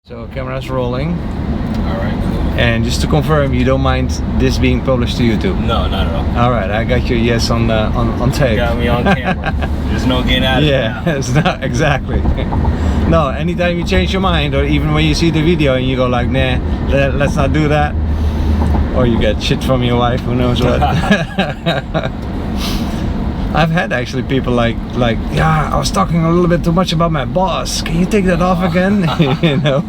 So camera's rolling. Alright, cool. And just to confirm, you don't mind this being published to YouTube? No, not at all. Alright, I got your yes on tape. You got me on camera. There's no getting out of it. Yeah, it's not exactly. No, anytime you change your mind, or even when you see the video and you go like, nah, let's not do that, or you get shit from your wife, who knows what. I've had actually people like, yeah, I was talking a little bit too much about my boss. Can you take that off again? You know?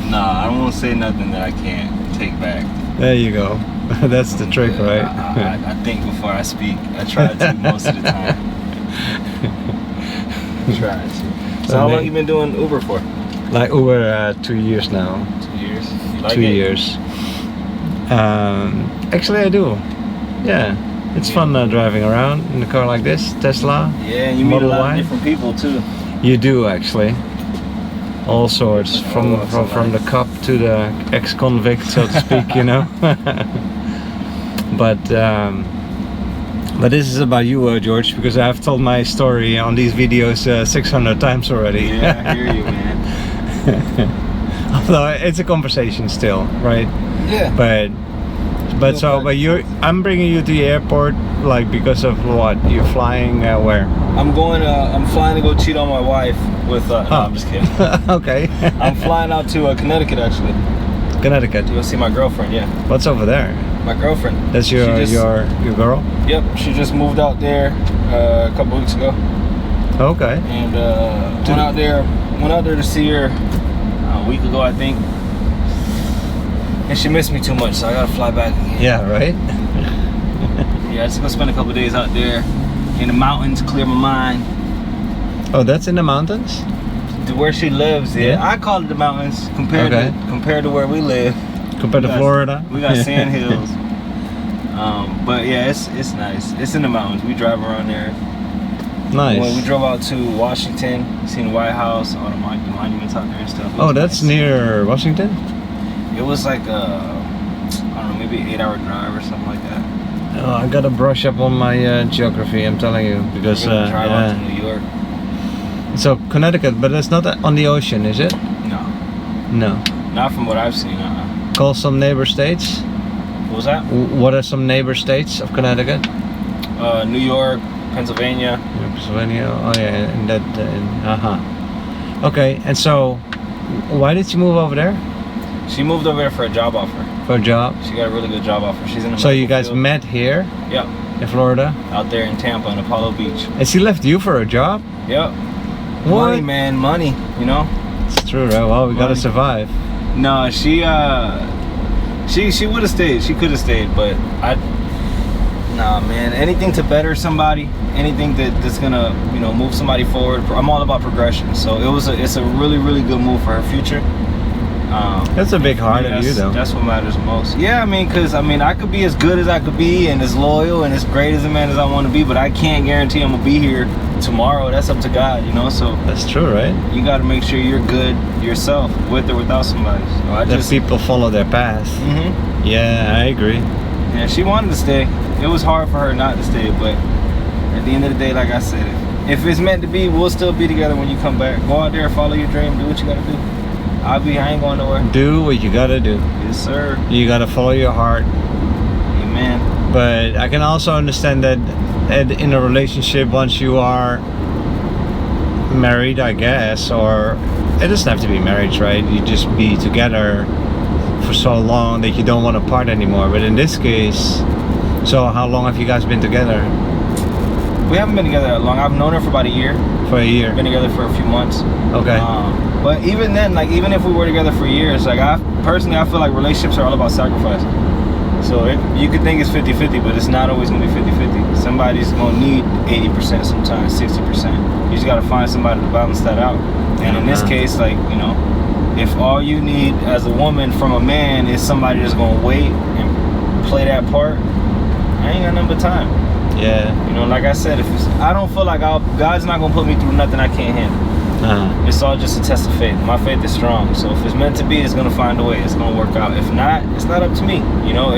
Nah, I won't say nothing that I can't take back. There you go. That's the trick, right? I think before I speak. I try to most of the time. Try to. So how long you been doing Uber for? Like Uber 2 years now. 2 years? You like 2 it? years. Actually I do. Yeah. It's fun driving around in a car like this, Tesla. Yeah, and you meet a lot of different people too. You do actually. All sorts, from the cop to the ex-convict, so to speak, you know. But this is about you, George, because I've told my story on these videos 600 times already. Yeah, I hear you, man. Although it's a conversation still, right? Yeah. But I'm bringing you to the airport, like, because of what? You're flying where? I'm flying to go cheat on my wife with, no, I'm just kidding. Okay. I'm flying out to Connecticut, actually. Connecticut? To go see my girlfriend, yeah. What's over there? My girlfriend. That's your girl? Yep, she just moved out there a couple weeks ago. Okay. And went out there to see her a week ago, I think. And she missed me too much, so I gotta fly back again. Yeah, right? Yeah, I just gonna spend a couple of days out there in the mountains, clear my mind. Oh, that's in the mountains? To where she lives, yeah. I call it the mountains compared to where we live. Compared to Florida? We got sand hills. But yeah, it's nice. It's in the mountains. We drive around there. Nice. When we drove out to Washington, seen the White House, all the monuments out there and stuff. Oh, that's nice. Near Washington? It was like I don't know, maybe an 8-hour drive or something like that. Oh, I gotta brush up on my geography, I'm telling you, because drive out to New York. So Connecticut, but that's not on the ocean, is it? No. No. Not from what I've seen. Call some neighbor states. What was that? What are some neighbor states of Connecticut? New York, Pennsylvania. Pennsylvania. Oh yeah, and that. Okay, and so, why did you move over there? She moved over there for a job offer. For a job? She got a really good job offer. She's in the So you guys field. met here? Yep. In Florida? Out there in Tampa, in Apollo Beach. And she left you for a job? Yep. What? Money, man, money, you know? It's true, right? Well, we gotta survive. No, she would have stayed. She could have stayed, but nah, man. Anything to better somebody, anything that's gonna, you know, move somebody forward. I'm all about progression. So it's a really, really good move for her future. That's a big heart of you, though. That's what matters most. Yeah, I mean, because I could be as good as I could be and as loyal and as great as a man as I want to be, but I can't guarantee I'm gonna be here tomorrow. That's up to God, you know. So that's true, right? You got to make sure you're good yourself, with or without somebody. So that people follow their path. Mm-hmm. Yeah, I agree. Yeah, she wanted to stay. It was hard for her not to stay, but at the end of the day, like I said, if it's meant to be, we'll still be together when you come back. Go out there, follow your dream, do what you gotta do. I ain't going nowhere. Do what you gotta do. Yes, sir. You gotta follow your heart. Amen. But I can also understand that in a relationship, once you are married, I guess, or it doesn't have to be marriage, right? You just be together for so long that you don't want to part anymore. But in this case, so how long have you guys been together? We haven't been together that long. I've known her for about a year. For a year. Been together for a few months. Okay. But even then, like, even if we were together for years, like, I feel like relationships are all about sacrifice. So you could think it's 50-50, but it's not always gonna be 50-50. Somebody's gonna need 80% sometimes, 60%. You just gotta find somebody to balance that out. And in this case, like, you know, if all you need as a woman from a man is somebody that's gonna wait and play that part, I ain't got nothing but time. Yeah. You know, like I said, I don't feel like God's not gonna put me through nothing I can't handle. It's all just a test of faith. My faith is strong, so if it's meant to be, it's gonna find a way. It's gonna work out. If not, it's not up to me. You know,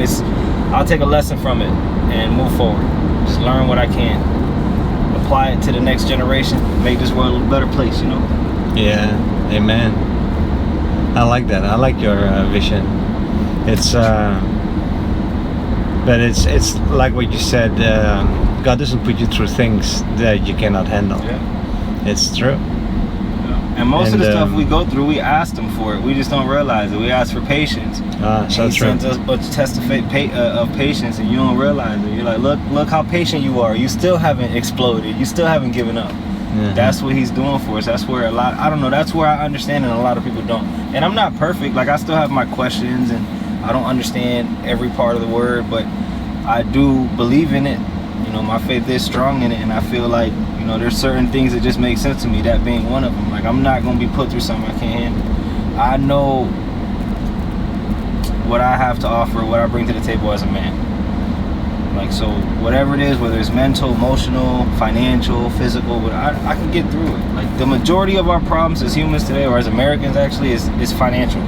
I'll take a lesson from it and move forward. Just learn what I can, apply it to the next generation, make this world a better place. You know. Yeah. Amen. I like that. I like your vision. It's but it's like what you said. God doesn't put you through things that you cannot handle. Yeah. It's true. And most of the stuff we go through, we asked him for it. We just don't realize it. We ask for patience. So he true. sends us a test of patience, and you don't realize it. You're like, look how patient you are. You still haven't exploded. You still haven't given up. Mm-hmm. That's what he's doing for us. That's where I don't know, that's where I understand and a lot of people don't. And I'm not perfect. Like, I still have my questions, and I don't understand every part of the word, but I do believe in it. You know, my faith is strong in it, and I feel like, you know, there's certain things that just make sense to me, that being one of them. Like, I'm not going to be put through something I can't handle. I know what I have to offer, what I bring to the table as a man. Like, so whatever it is, whether it's mental, emotional, financial, physical, but I can get through it. Like, the majority of our problems as humans today, or as Americans actually, is financial.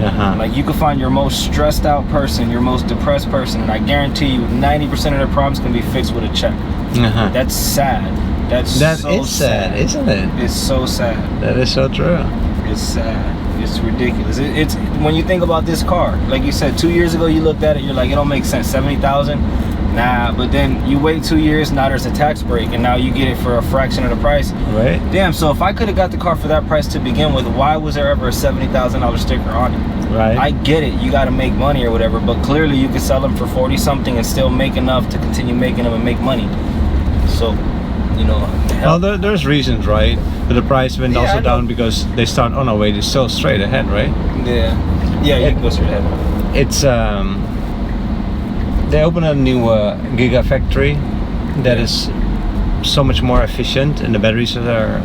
Like, you can find your most stressed out person, your most depressed person, and I guarantee you 90% of their problems can be fixed with a check. That's sad. That so is sad, isn't it? It's so sad. That is so true. It's sad. It's ridiculous. It's when you think about this car, like you said, 2 years ago you looked at it, you're like, it don't make sense. 70,000. Nah, but then you wait 2 years, now there's a tax break, and now you get it for a fraction of the price. Right. Damn, so if I could have got the car for that price to begin with, why was there ever a $70,000 sticker on it? Right. I get it, you got to make money or whatever, but clearly you could sell them for 40 something and still make enough to continue making them and make money. So, you know. Well, there's reasons, right? But the price went also down because they start. Oh no, wait, it's still straight ahead, right? Yeah. Yeah, you can go straight ahead. It's they opened a new gigafactory that is so much more efficient, and the batteries that are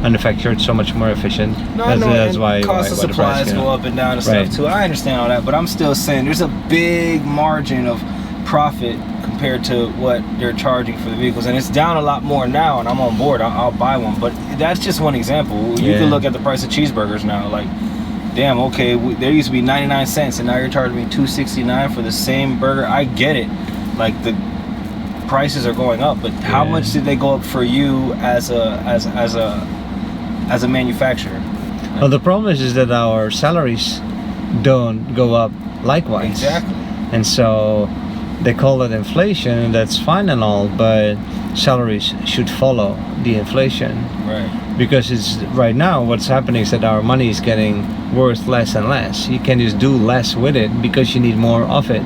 manufactured so much more efficient. That's why cost of supplies go up and down and stuff too. I understand all that, but I'm still saying there's a big margin of profit compared to what they're charging for the vehicles, and it's down a lot more now, and I'm on board. I'll buy one, but that's just one example. You can look at the price of cheeseburgers now. Like, damn, okay, there used to be 99 cents, and now you're charging me $2.69 for the same burger. I get it. Like, the prices are going up, but how much did they go up for you as a manufacturer? Well, the problem is that our salaries don't go up likewise. Exactly. And so they call it inflation, and that's fine and all, but salaries should follow the inflation. Right. Because it's right now what's happening is that our money is getting worth less and less. You can just do less with it because you need more of it.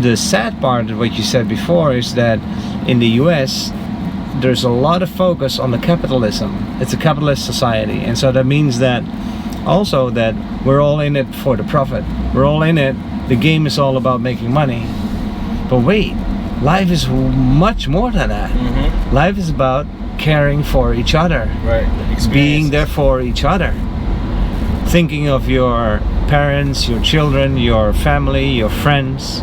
The sad part of what you said before is that in the US there's a lot of focus on the capitalism. It's a capitalist society, and so that means that also that we're all in it for the profit. We're all in it. The game is all about making money. But wait, life is much more than that. Life is about caring for each other, being there for each other, thinking of your parents, your children, your family, your friends,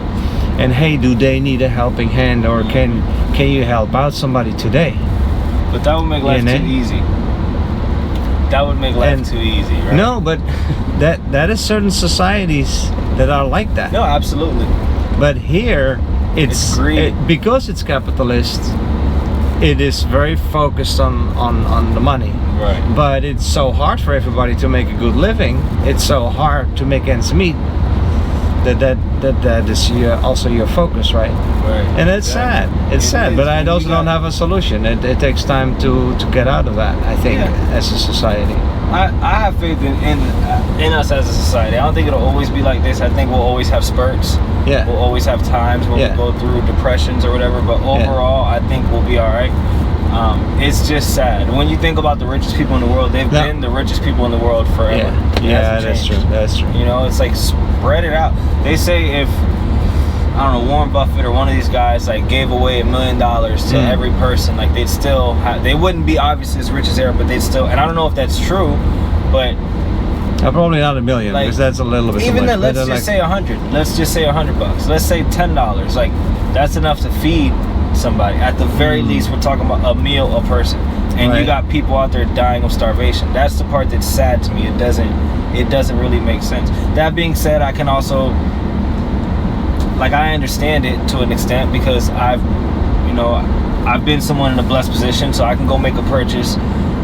and hey, do they need a helping hand, or can you help out somebody today? But that would make life too easy. That would make life too easy, right? No, but that is certain societies that are like that. No, absolutely. But here it's because it's capitalist. It is very focused on the money. Right. But it's so hard for everybody to make a good living. It's so hard to make ends meet. That is also your focus, right? Right. And it's sad. It's sad, but I also don't have a solution. It takes time to get out of that, I think, as a society. I have faith in us as a society. I don't think it'll always be like this. I think we'll always have spurts. Yeah. We'll always have times where we go through depressions or whatever, but overall, I think we'll be all right. It's just sad. When you think about the richest people in the world, they've been the richest people in the world forever. Yeah, that's true. That's true. You know, it's like spread it out. They say if, I don't know, Warren Buffett or one of these guys like gave away $1 million to every person, like they'd still they wouldn't be obviously as rich as they are, but they'd still, and I don't know if that's true, but probably not $1 million, like, because that's a little bit even too much. Then, let's just say 100. Let's just say $100. Let's say $10. Like, that's enough to feed somebody. At the very least, we're talking about a meal a person, and you got people out there dying of starvation. That's the part that's sad to me. It doesn't really make sense. That being said, I can also, like, I understand it to an extent because I've been someone in a blessed position, so I can go make a purchase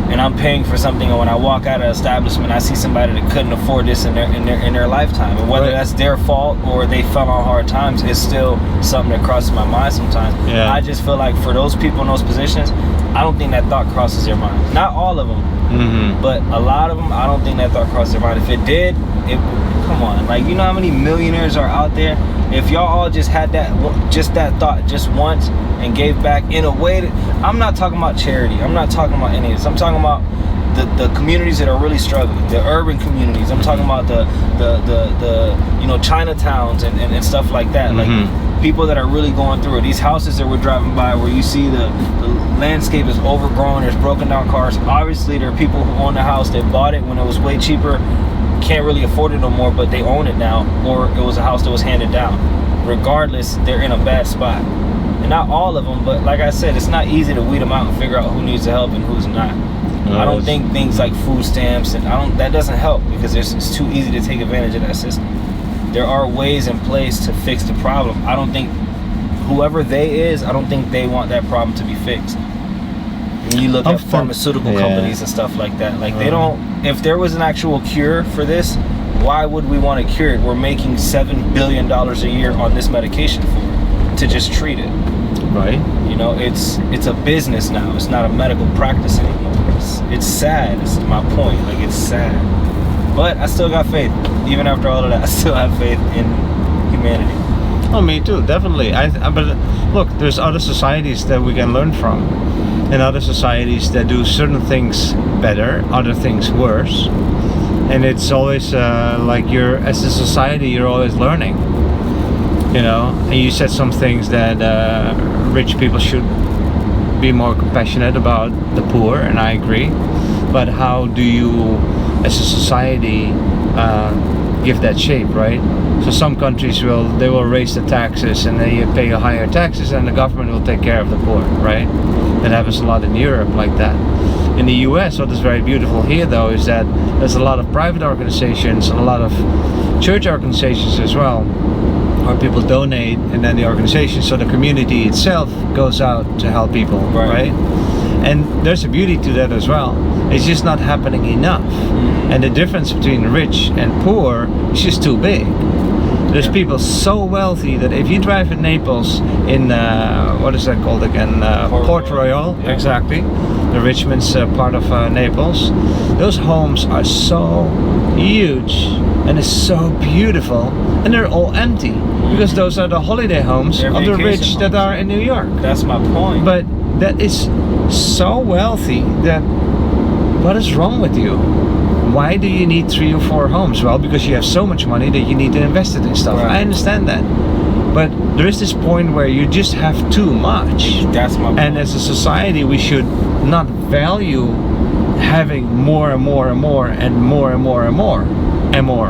and I'm paying for something, and when I walk out of an establishment, I see somebody that couldn't afford this in their lifetime, and whether that's their fault or they fell on hard times, it's still something that crosses my mind sometimes. I just feel like for those people in those positions, I don't think that thought crosses their mind. Not all of them, but a lot of them, I don't think that thought crosses their mind. If it did, come on, like, you know how many millionaires are out there? If y'all all just had that thought just once and gave back in a way that, I'm not talking about charity, I'm not talking about any of this, I'm talking about the communities that are really struggling, the urban communities. I'm talking about the you know, Chinatowns and stuff like that. Like people that are really going through it. These houses that we're driving by where you see the landscape is overgrown, there's broken down cars. Obviously there are people who own the house, they bought it when it was way cheaper, can't really afford it no more, but they own it now, or it was a house that was handed down. Regardless, they're in a bad spot. And not all of them, but like I said, it's not easy to weed them out and figure out who needs the help and who's not. I don't think things like food stamps and that doesn't help, because it's too easy to take advantage of that system. There are ways in place to fix the problem. I don't think whoever they is, I don't think they want that problem to be fixed. When you look at pharmaceutical companies and stuff like that, like they don't, if there was an actual cure for this, why would we want to cure it? We're making $7 billion a year on this medication for it, to just treat it. Right. You know, it's a business now. It's not a medical practice anymore. It's sad. It's my point. Like, it's sad. But I still got faith. Even after all of that, I still have faith in humanity. Oh, me too, definitely. But look, there's other societies that we can learn from, and other societies that do certain things better, other things worse. And it's always like as a society, you're always learning. You know, and you said some things that rich people should be more compassionate about the poor, and I agree. But how do you, as a society, give that shape, right? So some countries will raise the taxes, and then you pay higher taxes, and the government will take care of the poor, right? That happens a lot in Europe, like that. In the US, what is very beautiful here, though, is that there's a lot of private organizations and a lot of church organizations as well, where people donate, and then the organization, so the community itself goes out to help people, right? And there's a beauty to that as well. It's just not happening enough. And the difference between rich and poor is just too big. There's people so wealthy that if you drive in Naples, in what is that called again? Port Royal, exactly. The Richmond's part of Naples. Those homes are so huge and it's so beautiful, and they're all empty because those are the holiday homes of the rich that are in New York. That's my point. But that is so wealthy that what is wrong with you? Why do you need 3 or 4 homes? Well, because you have so much money that you need to invest it in stuff. I understand that. But there is this point where you just have too much. That's my point. And as a society, we should not value having more and more and more and more and more and more and more.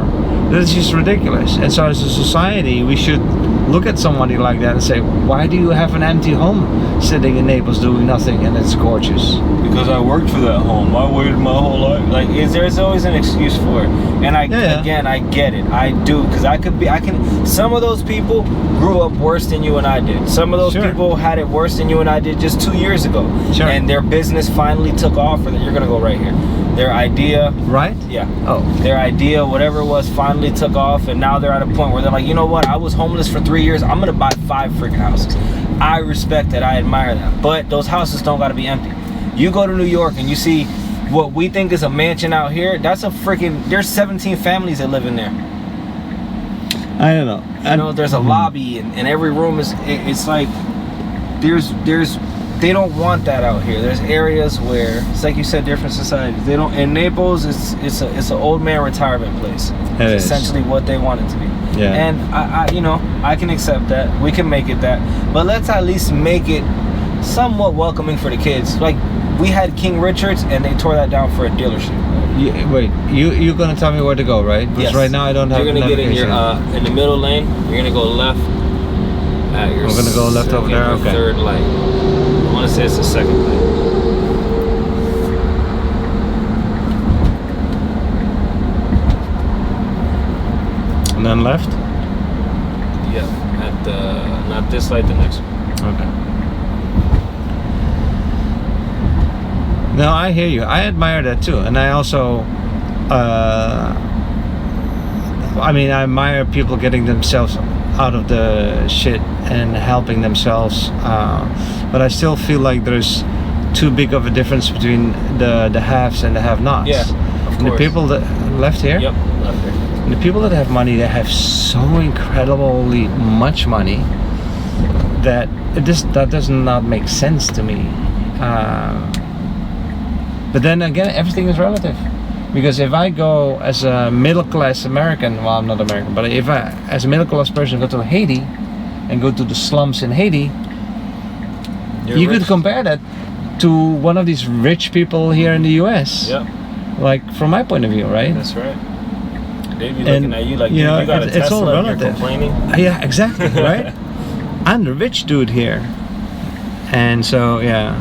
That's just ridiculous. And so as a society, we should look at somebody like that and say, why do you have an empty home sitting in Naples doing nothing and it's gorgeous? Because I worked for that home. I waited my whole life. Like, there's always an excuse for it. And again, I get it. I do. Because some of those people grew up worse than you and I did. Some of those people had it worse than you and I did just 2 years ago. And their business finally took off. You're going to go right here. Their idea. Right? Yeah. Oh. Their idea, whatever it was, finally took off. And now they're at a point where they're like, you know what? I was homeless for 3 years. I'm going to buy 5 freaking houses. I respect that. I admire that. But those houses don't got to be empty. You go to New York and you see what we think is a mansion out here. That's a freaking, there's 17 families that live in there. I don't know. You know, there's a lobby and every room is, it's like, they don't want that out here. There's areas where, it's like you said, different societies. They don't, in Naples, it's an old man retirement place. It's essentially what they want it to be. Yeah. And I you know, I can accept that. We can make it that. But let's at least make it somewhat welcoming for the kids. Like, we had King Richard's and they tore that down for a dealership. Wait, you're gonna tell me where to go, right? Because right now I don't have. You're gonna get in your in the middle lane. You're gonna go left. We're gonna go left over there. Okay. Third light. I want to say it's the second light. And then left. Yeah, at not this light, the next one. Okay. No, I hear you. I admire that too, and I also, I mean, I admire people getting themselves out of the shit and helping themselves. But I still feel like there's too big of a difference between the haves and the have-nots. Yeah, of And the course. people that left here. Yep, left here. And the people that have money, they have so incredibly much money that that does not make sense to me. But then again, everything is relative. Because if I go as a middle-class American, well, I'm not American, but if I, as a middle-class person, go to Haiti and go to the slums in Haiti, you could compare that to one of these rich people here in the US. Yep. Like, from my point of view, right? That's right. They'd be looking at you like, you know, you got a it's all Tesla and you're relative. complaining. Yeah, exactly, right? I'm the rich dude here. And so, yeah.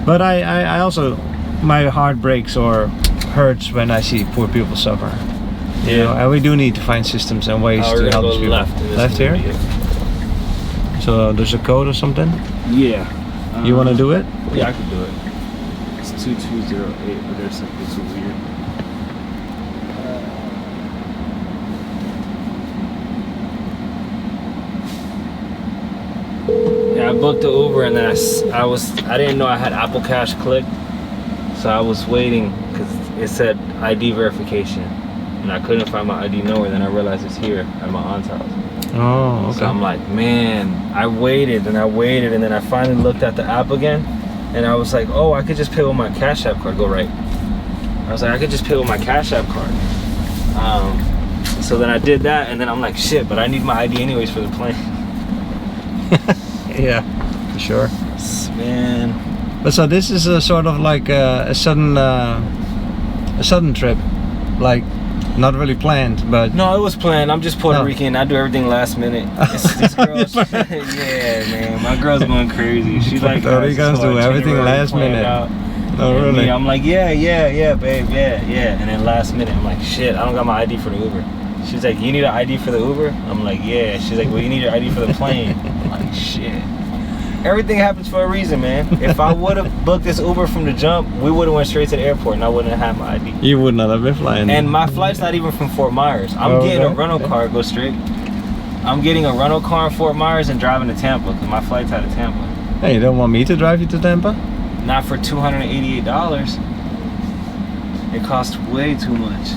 But I also, my heart breaks or hurts when I see poor people suffer. You know, and we do need to find systems and ways to help these people. Left here? So there's a code or something? Yeah. You want to do it? Yeah, I could do it. It's 2208, but there's something so weird. Yeah, I booked the Uber and then I didn't know I had Apple Cash clicked, so I was waiting because it said ID verification, and I couldn't find my ID nowhere. Then I realized it's here at my aunt's house. Oh, okay. So I'm like, man, I waited, and then I finally looked at the app again, and I was like, oh, I could just pay with my Cash App card. Go right. I was like, I could just pay with my Cash App card. So then I did that, and then I'm like, shit, but I need my ID anyways for the plane. Yeah, for sure. Man. But so this is a sort of like a sudden trip, like not really planned, but No, it was planned. I'm just Puerto Oh. Rican. I do everything last minute. This girl, yeah, man, my girl's going crazy. She's like, Puerto Ricans do everything last minute. Out. Oh, And really? me, I'm like, yeah, babe, yeah. And then last minute, I'm like, shit, I don't got my ID for the Uber. She's like, you need an ID for the Uber? I'm like, yeah. She's like, well, you need your ID for the plane. I'm like, shit. Everything happens for a reason, man. If I would have booked this Uber from the jump, we would have went straight to the airport and I wouldn't have had my ID. You would not have been flying. And my flight's not even from Fort Myers. I'm getting a rental car, go straight. I'm getting a rental car in Fort Myers and driving to Tampa because my flight's out of Tampa. Hey, you don't want me to drive you to Tampa? Not for $288. It costs way too much.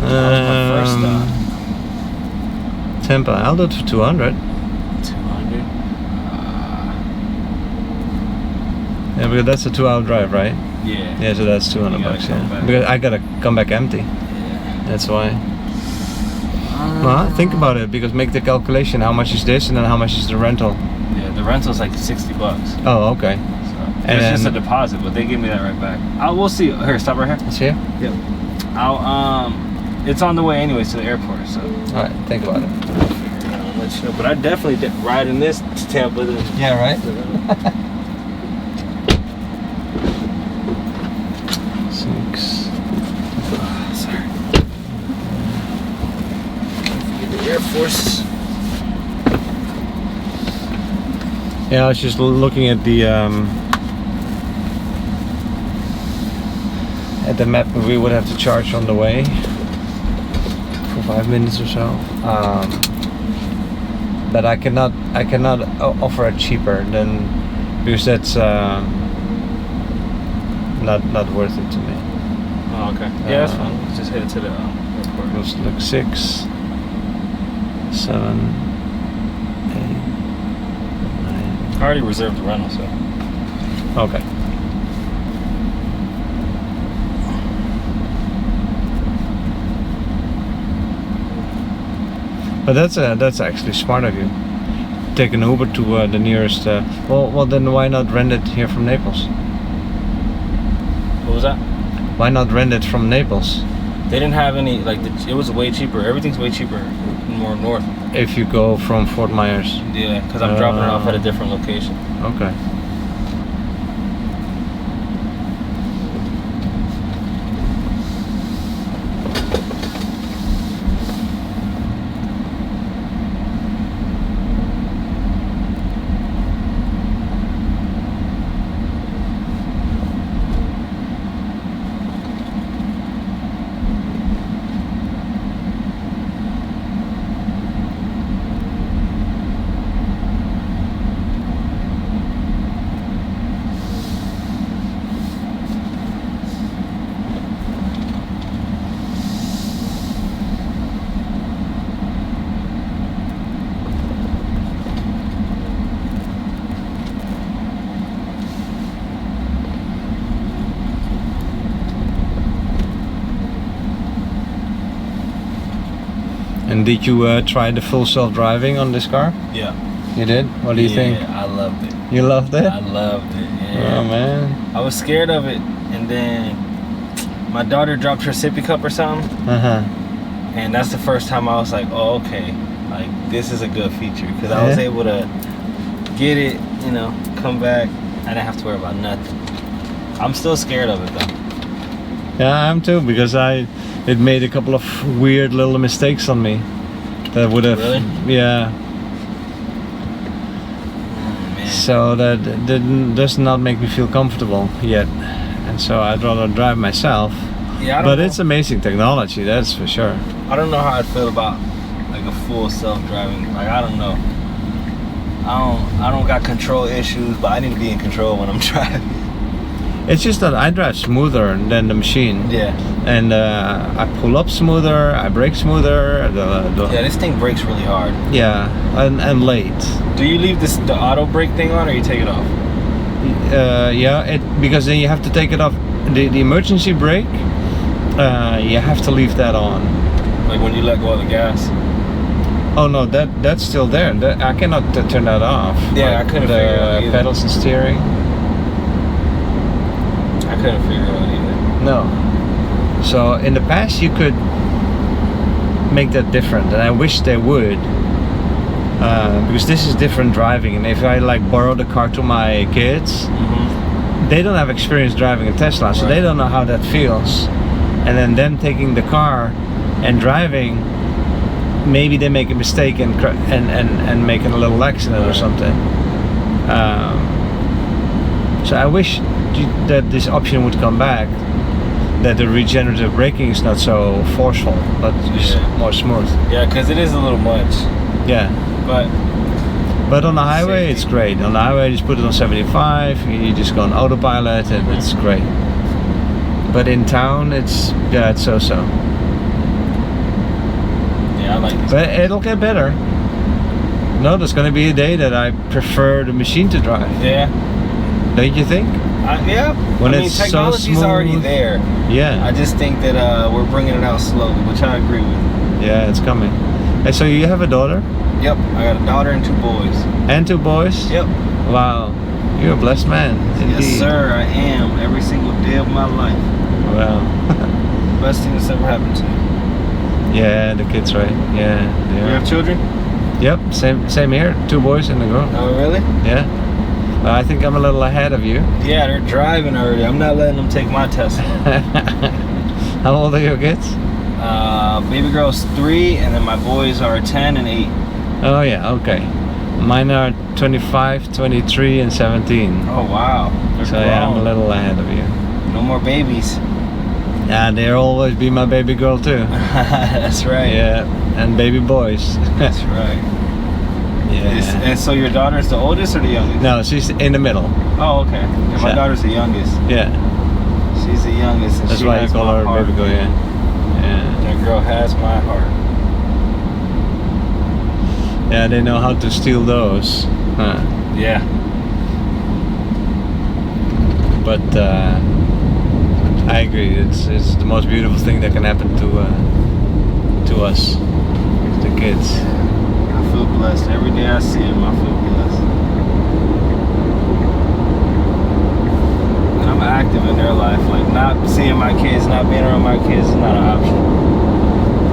That was my first stop. Tampa, I'll do it for 200. 200. Yeah, because that's a 2-hour drive, right? Yeah. Yeah, so that's 200 You gotta bucks. come Yeah, back. because I gotta come back empty. Yeah. That's why. Well, think about it, because make the calculation. How much is this, and then how much is the rental? Yeah, the rental's like $60. Oh, okay. So And it's just a then- deposit, but they give me that right back. We'll see. Here, stop right here. Let's see. Yep. It's on the way anyways to the airport, so. All right, think about it. I'll let you know. But I definitely ride in this to Tampa. Yeah, right. 6. Sorry. The Air Force. Yeah, I was just looking at the map. We would have to charge on the way for 5 minutes or so. But I cannot offer it cheaper than, because that's not worth it to me. Oh, okay. Yeah, that's fine. Let's just head to the airport. Let's look 6, 7, 8, 9. I already reserved the rental, so. Okay. But that's actually smart of you. Take an Uber to the nearest. Well, then why not rent it here from Naples? What was that? Why not rent it from Naples? They didn't have any, like, it was way cheaper. Everything's way cheaper more north. If you go from Fort Myers. Yeah, because I'm dropping it off at a different location. Okay. And did you try the full self-driving on this car? Yeah. You did? What do you think? Yeah, I loved it. You loved it? I loved it. Yeah. Oh man. I was scared of it, and then my daughter dropped her sippy cup or something, and that's the first time I was like, oh, okay, like this is a good feature, because I was able to get it, you know, come back. I didn't have to worry about nothing. I'm still scared of it though. Yeah, I am too, because it made a couple of weird little mistakes on me that would have, Really? yeah. Man. So that does not make me feel comfortable yet, and so I'd rather drive myself. Yeah, I don't But know. it's amazing technology, that's for sure. I don't know how I'd feel about like a full self-driving. Like I don't know. I don't got control issues, but I need to be in control when I'm driving. It's just that I drive smoother than the machine. Yeah. And I pull up smoother, I brake smoother. Yeah, this thing brakes really hard. Yeah, and late. Do you leave the auto brake thing on, or you take it off? Yeah, because then you have to take it off. The emergency brake, you have to leave that on. Like when you let go of the gas? Oh no, that's still there. I cannot turn that off. Yeah, I couldn't figure it out either. Pedals and steering. I couldn't figure it out either. No. So in the past you could make that different, and I wish they would, because this is different driving. And if I like borrow the car to my kids, they don't have experience driving a Tesla, so they don't know how that feels. And then them taking the car and driving, maybe they make a mistake and making a little accident or something. So I wish that this option would come back, that the regenerative braking is not so forceful, but just more smooth. Yeah, because it is a little much. Yeah. But on the highway, Safety. it's great. On the highway, you just put it on 75, you just go on autopilot, and it's great. But in town, it's so-so. Yeah, I like this. But it'll get better. No, there's gonna be a day that I prefer the machine to drive. Yeah. Don't you think? Yeah. When I mean, it's so technology's already smooth. there. Yeah. I just think that we're bringing it out slowly, which I agree with. Yeah, it's coming. Hey, so you have a daughter? Yep. I got a daughter and 2 boys. And 2 boys? Yep. Wow. You're a blessed man. Indeed. Yes, sir. I am. Every single day of my life. Wow. Best thing that's ever happened to me. Yeah, the kids, right? Yeah, they You are. have children? Yep, same here. 2 boys and a girl. Oh, really? Yeah. I think I'm a little ahead of you. Yeah, they're driving already. I'm not letting them take my test. How old are your kids? Baby girl's 3, and then my boys are 10 and 8. Oh yeah, okay. Mine are 25, 23, and 17. Oh wow. They're So yeah, I'm a grown. little ahead of you. No more babies. Yeah, they'll always be my baby girl too. That's right. Yeah, and baby boys. That's right. Yeah. And so your daughter's the oldest or the youngest? No, she's in the middle. Oh, okay. Yeah, my Yeah. daughter's the youngest. Yeah, She's the youngest, and that's she why you has call my her heart. baby girl. Yeah. Yeah. That girl has my heart. Yeah, they know how to steal those. Huh. Yeah. But I agree. It's the most beautiful thing that can happen to us, the kids. I feel blessed. Every day I see him, I feel blessed. And I'm active in their life. Like, not seeing my kids, not being around my kids is not an option.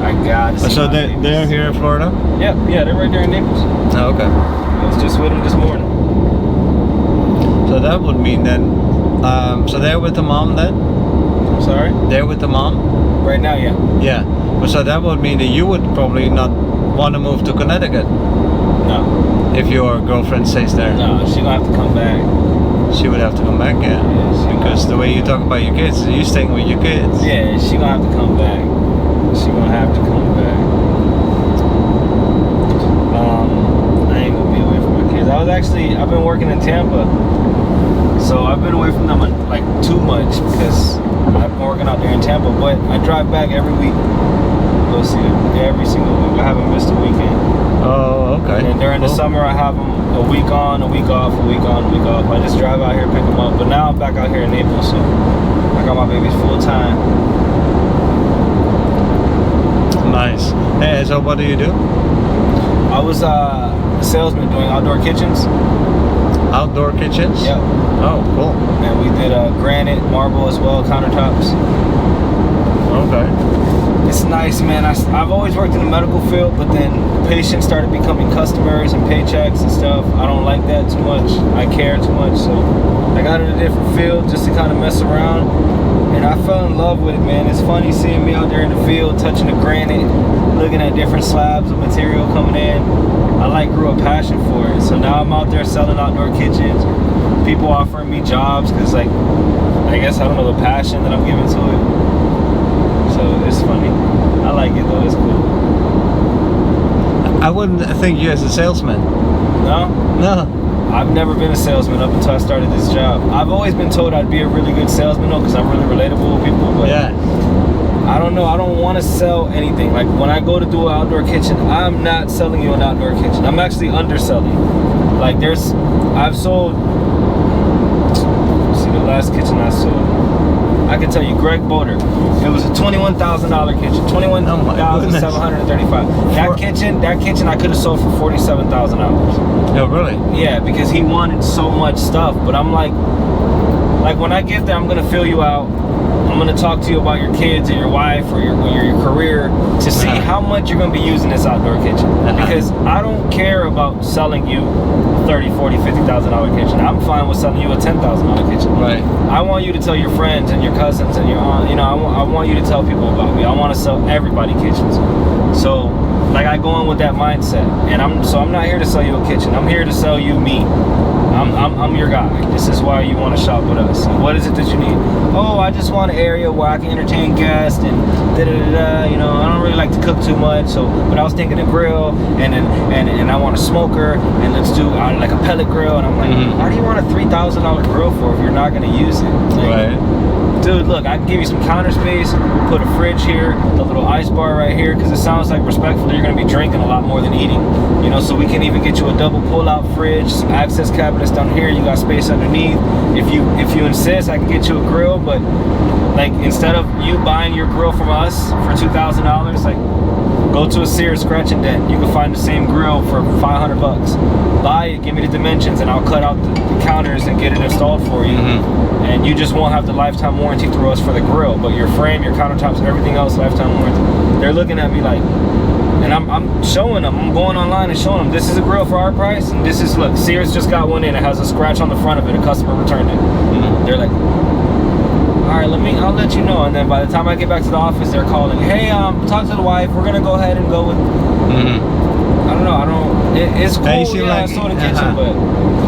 I gotta see So my babies. they're here in Florida? Yep, yeah, they're right there in Naples. Oh, okay. I was just with them this morning. So that would mean then, so they're with the mom then? I'm sorry? They're with the mom? Right now, yeah. Yeah. But so that would mean that you would probably not want to move to Connecticut No. if your girlfriend stays there. No, she gonna have to come back. She would have to come back, yeah. Yeah, she Because the way you talk about your kids, you're staying with your kids. Yeah, she gonna have to come back. She gonna have to come back. I ain't gonna be away from my kids. I've been working in Tampa, so I've been away from them like too much because I've been working out there in Tampa. But I drive back every week. Go see them every single week. I haven't missed a weekend. Oh, okay. And during the Cool. summer, I have them a week on, a week off, a week on, a week off. I just drive out here, pick them up. But now I'm back out here in Naples, so I got my babies full time. Nice. Hey, so what do you do? I was a salesman doing outdoor kitchens. Outdoor kitchens? Yep. Oh, cool. And we did granite, marble as well, countertops. Okay. It's nice, man. I've always worked in the medical field, but then patients started becoming customers and paychecks and stuff. I don't like that too much. I care too much, so I got in a different field just to kind of mess around. And I fell in love with it, man. It's funny seeing me out there in the field, touching the granite, looking at different slabs of material coming in. I grew a passion for it. So now I'm out there selling outdoor kitchens. People offering me jobs because, I guess, I don't know, the passion that I'm giving to it. So it's funny. I like it though. It's cool. I wouldn't think you as a salesman. No? No. I've never been a salesman up until I started this job. I've always been told I'd be a really good salesman though, because I'm really relatable with people. But Yeah. I don't know. I don't want to sell anything. Like when I go to do an outdoor kitchen, I'm not selling you an outdoor kitchen. I'm actually underselling. I've sold. See the last kitchen I sold. I can tell you, Greg Boder. It was a $21,000 kitchen, $21,735. That kitchen I could have sold for $47,000. No, really? Yeah, because he wanted so much stuff. But I'm like when I get there, I'm gonna fill you out. I'm gonna talk to you about your kids or your wife or your career to see how much you're gonna be using this outdoor kitchen. Because I don't care about selling you $30, $40, $50,000 kitchen. I'm fine with selling you a $10,000 kitchen. Right. I want you to tell your friends and your cousins and your aunt, I want you to tell people about me. I want to sell everybody kitchens. So I go in with that mindset, and I'm not here to sell you a kitchen. I'm here to sell you me. I'm your guy. This is why you want to shop with us. And what is it that you need? Oh, I just want an area where I can entertain guests and I don't really like to cook too much. But I was thinking a grill and I want a smoker and let's do like a pellet grill. And I'm like, why do you want a $3,000 grill for if you're not going to use it? Right. Dude, look, I can give you some counter space, put a fridge here, a little ice bar right here, because it sounds like respectfully you're going to be drinking a lot more than eating. So we can even get you a double pull-out fridge, some access cabinets down here, you got space underneath. If you insist, I can get you a grill, but instead of you buying your grill from us for $2,000, go to a Sears scratch and dent. You can find the same grill for $500. Buy it, give me the dimensions, and I'll cut out the counters and get it installed for you. And you just won't have the lifetime warranty through us for the grill, but your frame, your countertops, everything else, lifetime warranty. They're looking at me and I'm showing them. I'm going online and showing them this is a grill for our price, and this is, look, Sears just got one in. It has a scratch on the front of it. A customer returned it. They're like, all right, I'll let you know. And then by the time I get back to the office, they're calling, hey, talk to the wife. We're gonna go ahead and go with. I don't know. It's cool. I sold a kitchen, but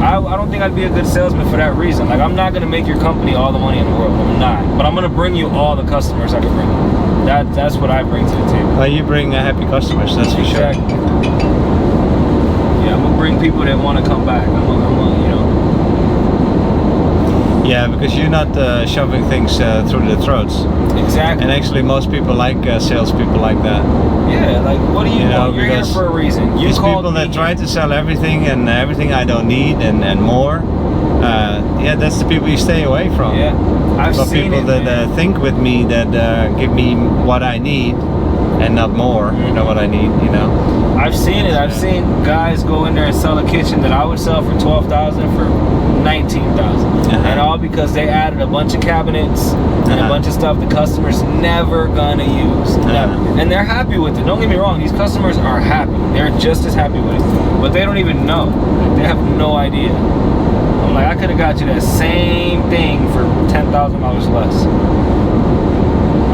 I don't think I'd be a good salesman for that reason. I'm not gonna make your company all the money in the world. I'm not. But I'm gonna bring you all the customers I can bring you. That's what I bring to the table. Well, you bring happy customers. That's for sure. Yeah, I'm gonna bring people that want to come back. Yeah, because you're not shoving things through their throats. Exactly. And actually, most people like salespeople like that. Yeah, what do you want? You're here for a reason. These people that try to sell everything and everything I don't need and more. That's the people you stay away from. Yeah, I've seen people that think with me that give me what I need and not more. You know what I need. I've seen it. I've seen guys go in there and sell a kitchen that I would sell for $12,000 for $19,000, and all because they added a bunch of cabinets and a bunch of stuff the customer's never gonna use, never. And they're happy with it. Don't get me wrong; these customers are happy. They're just as happy with it, but they don't even know. They have no idea. I'm like, I could have got you that same thing for $10,000 less.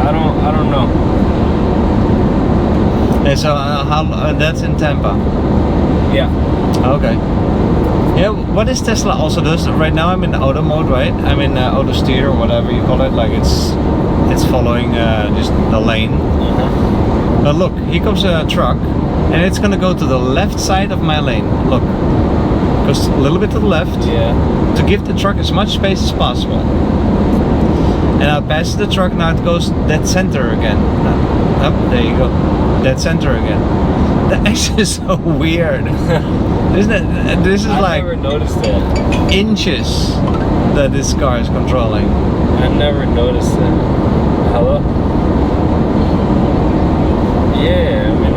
I don't know. Yeah, so that's in Tampa. Yeah. Okay. Yeah, what is Tesla also does right now? I'm in auto mode, right? I'm in auto steer or whatever you call it. It's following just the lane. But look, here comes a truck, and it's gonna go to the left side of my lane. Look, goes a little bit to the left. Yeah. To give the truck as much space as possible. And I pass the truck, now it goes dead center again. Up, there you go. Dead center again. That actually is so weird. Isn't it? This is I never noticed that. Inches that this car is controlling. I never noticed that. Hello? Yeah, I'm in a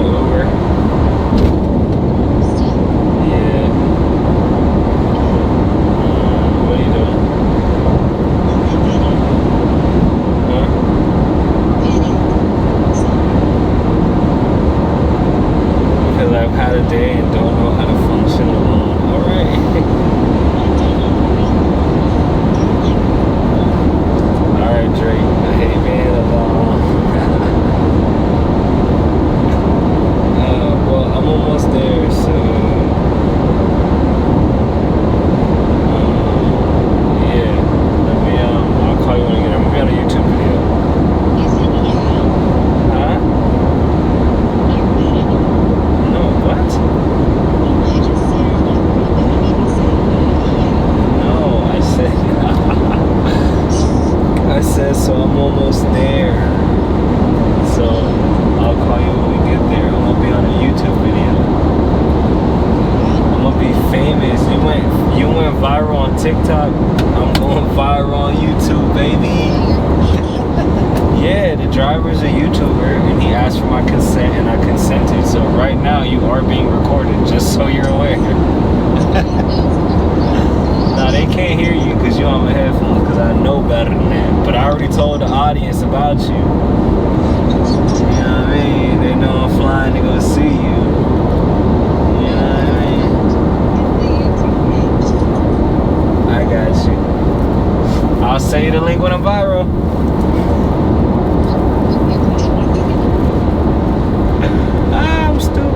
day and don't know how to function alone. Alright. Alright, Drake. I hate being alone. Well, I'm almost there, so yeah. I'll call you when I get. I'm gonna be on a YouTube video. Huh? No, what? No, I said so. I'm almost there. So I'll call you when we get there. I'm gonna be on a YouTube video. I'm gonna be famous. You went viral on TikTok. I'm going viral on YouTube, baby. Yeah, the driver's a YouTuber and he asked for my consent and I consented. So right now you are being recorded, just so you're aware. Nah, they can't hear you because you're on my headphones because I know better than that. But I already told the audience about you. You know what I mean? They know I'm flying to go see you. You know what I mean? I got you. I'll send you the link when I'm viral. I'm stupid.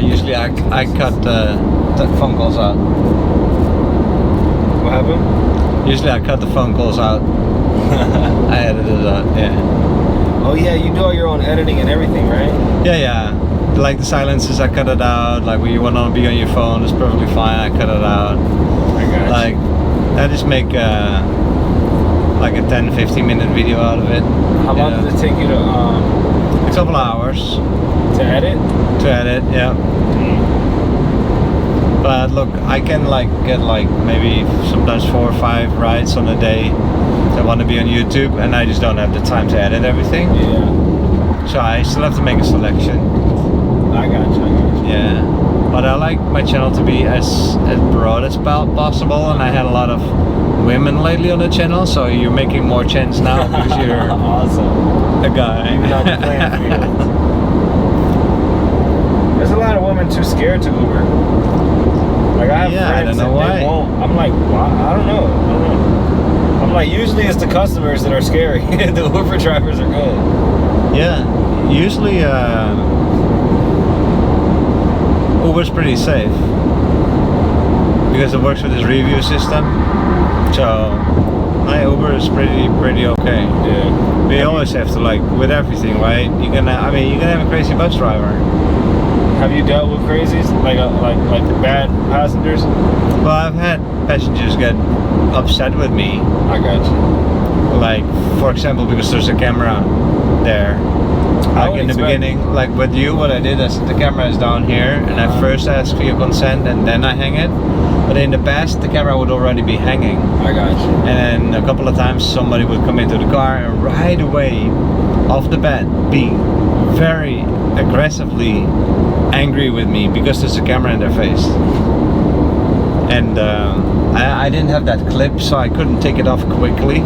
Usually I cut the phone calls out. What happened? Usually I cut the phone calls out. I edited it out, yeah. Oh yeah, you do all your own editing and everything, right? Yeah. Like the silences, I cut it out. Like when you want to be on your phone, it's perfectly fine. I cut it out. I got Like, I just make like a 10-15 minute video out of it. How long does it take you to A couple hours to edit? to edit, yeah. But look, I can get maybe sometimes 4 or 5 rides on a day that want to be on YouTube, and I just don't have the time to edit everything. Yeah. So I still have to make a selection. I got you. Yeah. But I like my channel to be as broad as possible, and I had a lot of women lately on the channel, so you're making more chance now because you're awesome. a guy. Even on the playing field. There's a lot of women too scared to Uber. Like I have friends I don't know and why. they won't. I'm like, why? I don't know. I'm like, usually it's the customers that are scary. The Uber drivers are good. Yeah. Usually Uber's pretty safe because it works with this review system. So my Uber is pretty okay. Yeah. We always have to with everything, right? You can have a crazy bus driver. Have you dealt with crazies like bad passengers? Well, I've had passengers get upset with me. I got you. Like, for example, because there's a camera there. Like in the beginning, like with you, what I did is the camera is down here, and I first ask for your consent and then I hang it. But in the past, the camera would already be hanging. I got you. And then a couple of times, somebody would come into the car and right away, off the bat, be very aggressively angry with me because there's a camera in their face. And I didn't have that clip, so I couldn't take it off quickly.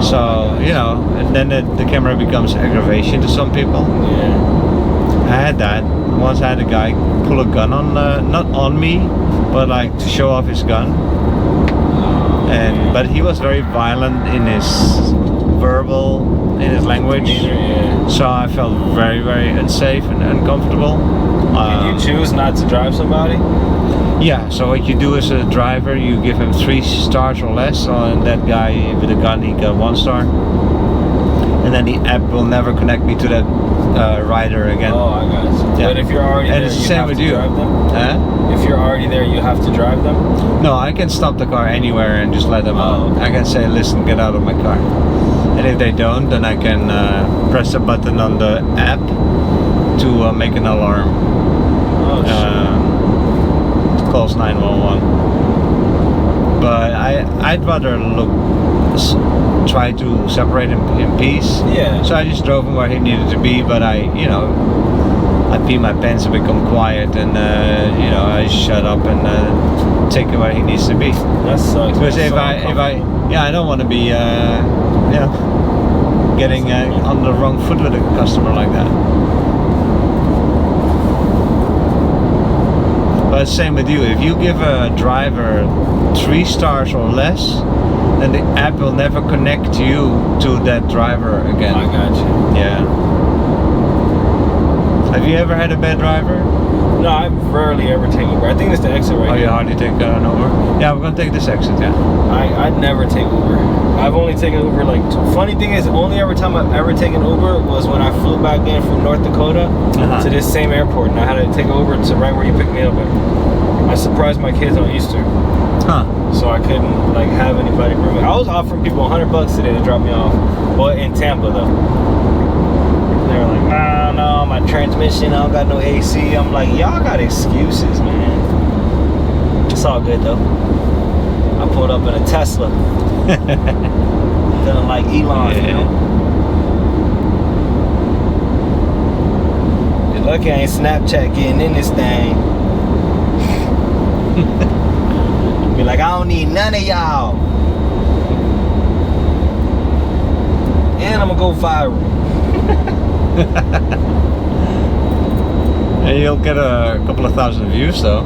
So, you know, and then the camera becomes aggravation to some people. Yeah. I had that. Once I had a guy pull a gun on, not on me, but to show off his gun. But he was very violent in his language. Yeah. So I felt very, very unsafe and uncomfortable. Can you choose not to drive somebody? Yeah, so what you do as a driver, you give him 3 stars or less. And that guy with a gun, he got 1 star. And then the app will never connect me to that rider again. Oh, I got you. Yeah. But if you're already and there, it's the you same have with to you. drive them? Huh? If you're already there, you have to drive them? No, I can stop the car anywhere and just let them out. Okay. I can say, listen, get out of my car. And if they don't, then I can press a button on the app to make an alarm. Oh, shit. Calls 911. But I'd rather try to separate him in peace. Yeah. So I just drove him where he needed to be, but I pee my pants and become quiet, and I shut up and take him where he needs to be. That sucks. Because That's if so I uncomfortable. I don't want to be yeah, getting on the wrong foot with a customer like that. But same with you. If you give a driver 3 stars or less, then the app will never connect you to that driver again. I got you. Yeah. Have you ever had a bad driver? No, I rarely ever take Uber. I think it's the exit right Oh, here. you hardly take an Uber? Yeah, we're gonna take this exit, yeah. I never take Uber. I've only taken Uber like funny thing is, only every time I've ever taken Uber was when I flew back in from North Dakota to this same airport, and I had to take Uber to right where you picked me up at. I surprised my kids on Easter. Huh. So I couldn't like have anybody bring me. I was offering people $100 today to drop me off. Well, in Tampa though. They were like, ah, no, my transmission, I don't got no AC. I'm like, y'all got excuses, man. It's all good though. I pulled up in a Tesla. Feeling like Elon, you know? You're lucky I ain't Snapchat getting in this thing. Be like, I don't need none of y'all. And I'm gonna go viral. And you'll get a couple of thousand views though.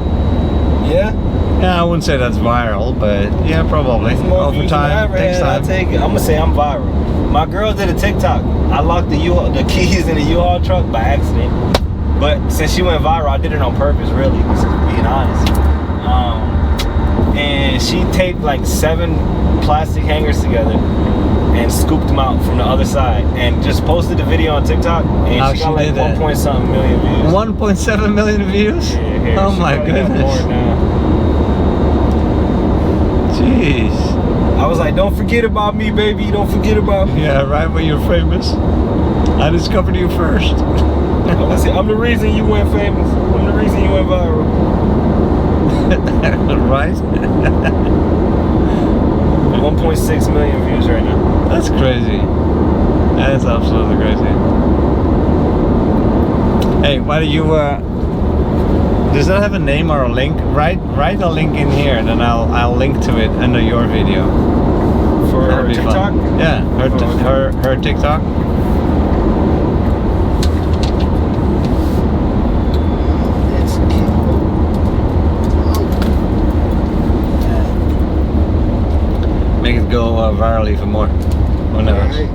Yeah? Yeah, I wouldn't say that's viral, but yeah, probably. Over time, takes time. I take it. I'm gonna say I'm viral. My girl did a TikTok. I locked the keys in the U-Haul truck by accident. But since she went viral, I did it on purpose, really, being honest. And she taped like 7 plastic hangers together and scooped them out from the other side and just posted the video on TikTok, and she got like 1.something million views. 1.7 million views? Yeah, oh my goodness. Jeez. I was like, don't forget about me, baby. Don't forget about me. Yeah, right when you're famous. I discovered you first. I'm the reason you went famous. I'm the reason you went viral. Right? 1.6 million views right now. That's crazy. That's absolutely crazy. Hey, why don't you does that have a name or a link? Write a link in here, and then I'll link to it under your video. For her TikTok? Fun. Yeah, her TikTok. Make it go viral even more. Who knows? Right.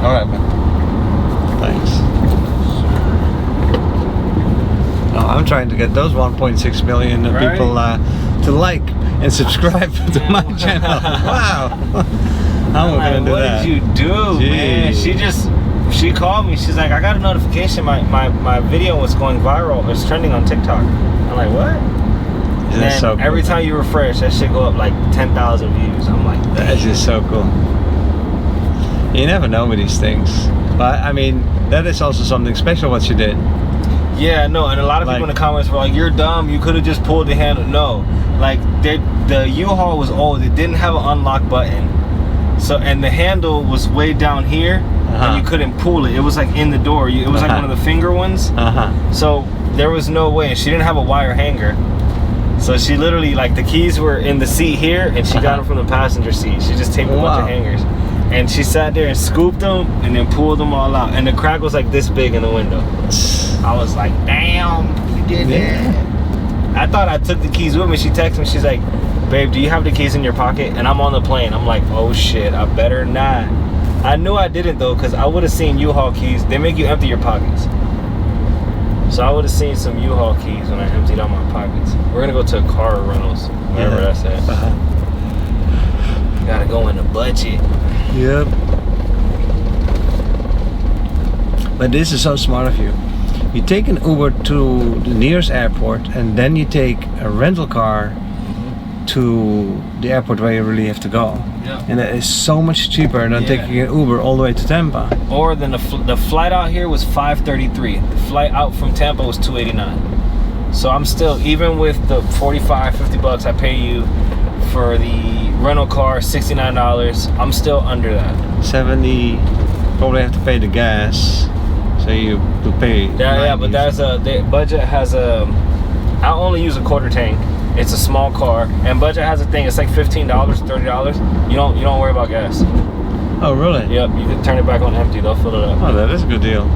Alright, man. Thanks. No, I'm trying to get those 1.6 million people to like and subscribe to my channel. Wow. How am I gonna do that? What did you do, man? She called me. She's like, I got a notification. My video was going viral. It's trending on TikTok. I'm like, what? And then so cool, every time you refresh, that shit go up like 10,000 views. I'm like, that's just so cool. You never know with these things, but I mean, that is also something special what you did. Yeah, no, and a lot of people in the comments were like, you're dumb, you could have just pulled the handle. No, like the U-Haul was old, it didn't have an unlock button, so, and the handle was way down here, and you couldn't pull it. It was like in the door. It was like one of the finger ones. So there was no way, and she didn't have a wire hanger. So she literally, like, the keys were in the seat here, and she got them from the passenger seat. She just taped a bunch of hangers. And she sat there and scooped them and then pulled them all out. And the crack was like this big in the window. I was like, damn, you did that. I thought I took the keys with me. She texted me. She's like, babe, do you have the keys in your pocket? And I'm on the plane. I'm like, oh shit, I better not. I knew I didn't though, because I would have seen U-Haul keys. They make you empty your pockets. So I would have seen some U-Haul keys when I emptied out my pockets. We're gonna go to car rentals, wherever that's at. Gotta go in the budget. Yep. But this is so smart of you. You take an Uber to the nearest airport, and then you take a rental car to the airport where you really have to go. Yeah. And that is so much cheaper than taking an Uber all the way to Tampa. Or then the flight out here was $533. The flight out from Tampa was $289. So I'm still, even with the $45-50 I pay you for the rental car, $69, I'm still under that. 70, probably have to pay the gas, so you to pay. Yeah, but there's the budget has a. I only use a quarter tank. It's a small car, and budget has a thing. It's like $15, $30. You don't worry about gas. Oh really? Yep, you can turn it back on empty. They'll fill it up. Oh, that is a good deal.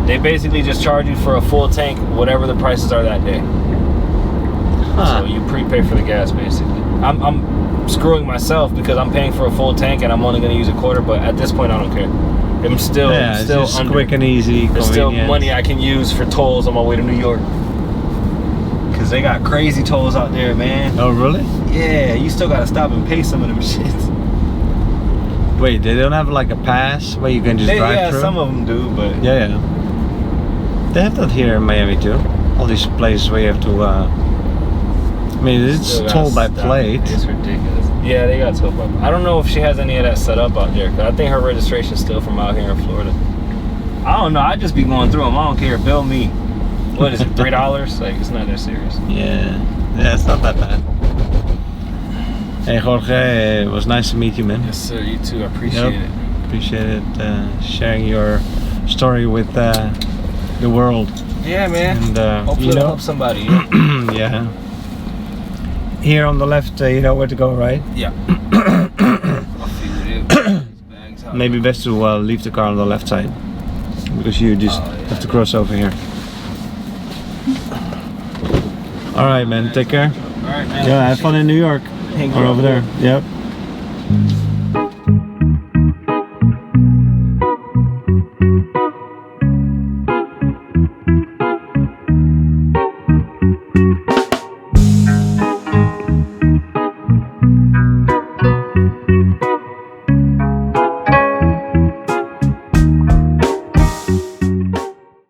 They basically just charge you for a full tank, whatever the prices are that day. So you prepay for the gas basically. I'm screwing myself because I'm paying for a full tank and I'm only going to use a quarter. But at this point, I don't care. I'm still it's just under. quick and easy. There's still Convenient. money I can use for tolls on my way to New York. Cause they got crazy tolls out there, man. Oh really? Yeah, you still gotta stop and pay some of them shits. Wait, they don't have like a pass where you can just drive through? Yeah, some of them do, but Yeah. They have that here in Miami too. All these places where you have to. I mean, it's tolled by plate. It's ridiculous. Yeah, they got tolled by. I don't know if she has any of that set up out there. Cause I think her registration's still from out here in Florida. I don't know. I just be going through them. I don't care. Bill me. What is it? $3? Like, it's not that serious. Yeah, it's not that bad. Hey Jorge, it was nice to meet you, man. Yes, sir. You too. I appreciate it. Appreciate it. Sharing your story with the world. Yeah, man. And hopefully it'll help somebody. Yeah. Yeah. Here on the left, you know where to go, right? Yeah. I'll figure it out. These bags out. Maybe best to leave the car on the left side, because you just have to cross over here. All right, man. Take care. All right, man. Yeah, have fun in New York. Thank or you. over there. Yep.